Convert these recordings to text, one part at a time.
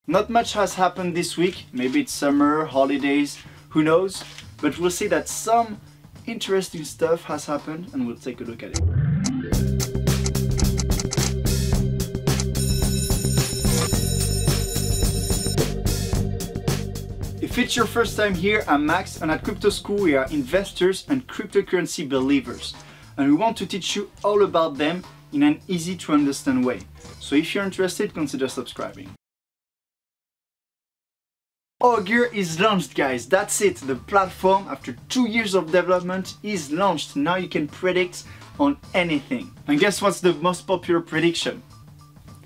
Not much has happened this week, maybe it's summer, holidays, who knows, but we'll see that some interesting stuff has happened and we'll take a look at it. If it's your first time here, I'm Max, and at Crypto School we are investors and cryptocurrency believers, and we want to teach you all about them in an easy to understand way. So if you're interested, consider subscribing. Augur is launched, guys. That's it. The platform, after 2 years of development, is launched. Now you can predict on anything. And guess what's the most popular prediction?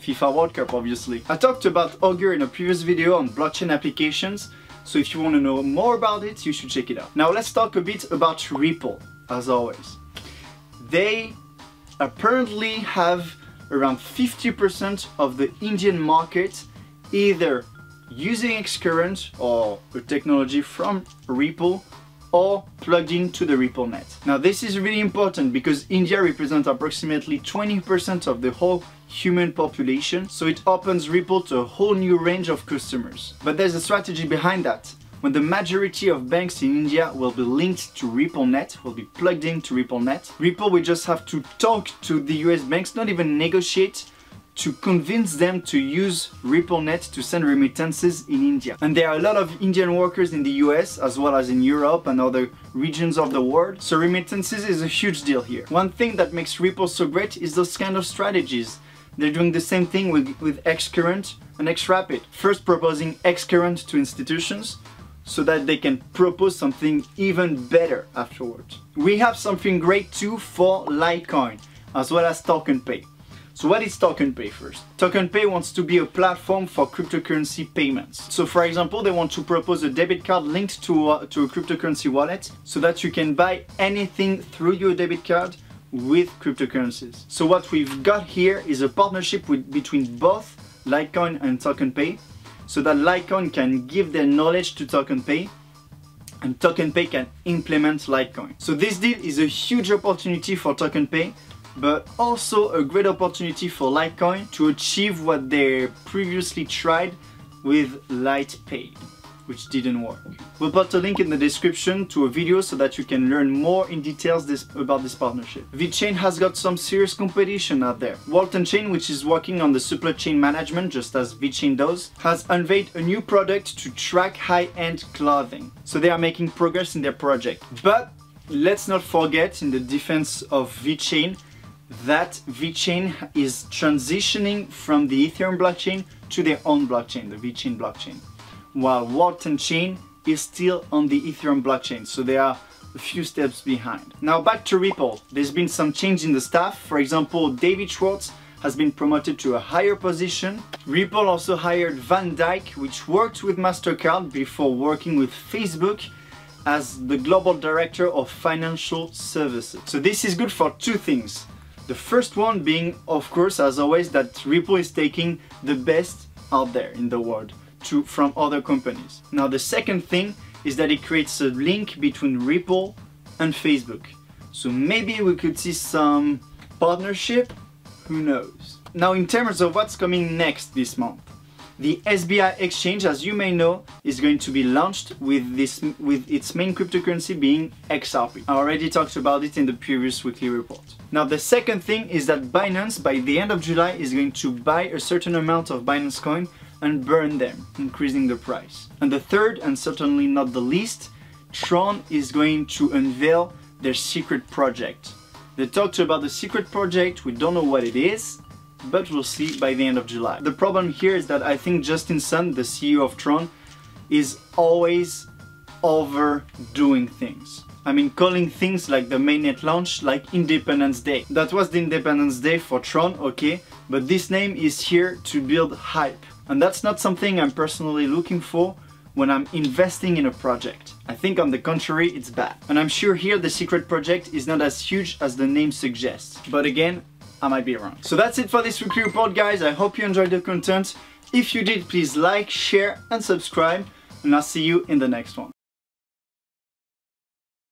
FIFA World Cup, obviously. I talked about Augur in a previous video on blockchain applications, so if you want to know more about it, you should check it out. Now let's talk a bit about Ripple, as always. They apparently have around 50% of the Indian market either using Xcurrent or a technology from Ripple or plugged into the Ripple net. Now this is really important because India represents approximately 20% of the whole human population, so it opens Ripple to a whole new range of customers. But there's a strategy behind that. When the majority of banks in India will be linked to RippleNet, will be plugged into RippleNet, Ripple will just have to talk to the US banks, not even negotiate, to convince them to use RippleNet to send remittances in India. And there are a lot of Indian workers in the US as well as in Europe and other regions of the world, so remittances is a huge deal here. One thing that makes Ripple so great is those kind of strategies. They're doing the same thing with Xcurrent and Xrapid. First proposing Xcurrent to institutions so that they can propose something even better afterwards. We have something great too for Litecoin as well as TokenPay. So what is TokenPay first? TokenPay wants to be a platform for cryptocurrency payments. So for example, they want to propose a debit card linked to a cryptocurrency wallet so that you can buy anything through your debit card with cryptocurrencies. So what we've got here is a partnership between both Litecoin and TokenPay, so that Litecoin can give their knowledge to TokenPay and TokenPay can implement Litecoin. So this deal is a huge opportunity for TokenPay, but also a great opportunity for Litecoin to achieve what they previously tried with LitePay, which didn't work. We'll put a link in the description to a video so that you can learn more in details about this partnership. Vechain has got some serious competition out there. Waltonchain, which is working on the supply chain management just as Vechain does, has unveiled a new product to track high-end clothing. So they are making progress in their project. But let's not forget, in the defense of Vechain, that Vechain is transitioning from the Ethereum blockchain to their own blockchain, the Vechain blockchain, while Waltonchain is still on the Ethereum blockchain, so they are a few steps behind. Now back to Ripple. There's been some change in the staff. For example, David Schwartz has been promoted to a higher position. Ripple also hired Van Dyke, which worked with MasterCard before working with Facebook as the Global Director of Financial Services. So this is good for two things. The first one being, of course, as always, that Ripple is taking the best out there in the world from other companies. Now the second thing is that it creates a link between Ripple and Facebook. So maybe we could see some partnership, who knows. Now in terms of what's coming next this month, the SBI exchange, as you may know, is going to be launched with its main cryptocurrency being XRP. I already talked about it in the previous weekly report. Now the second thing is that Binance, by the end of July, is going to buy a certain amount of Binance coin and burn them, increasing the price. And the third, and certainly not the least, Tron is going to unveil their secret project. They talked about the secret project, we don't know what it is, but we'll see by the end of July. The problem here is that I think Justin Sun, the CEO of Tron, is always overdoing things. I mean, calling things like the mainnet launch like Independence Day. That was the Independence Day for Tron, okay, but this name is here to build hype. And that's not something I'm personally looking for when I'm investing in a project. I think on the contrary, it's bad. And I'm sure here the secret project is not as huge as the name suggests. But again, I might be wrong. So that's it for this weekly report, guys. I hope you enjoyed the content. If you did, please like, share and subscribe. And I'll see you in the next one.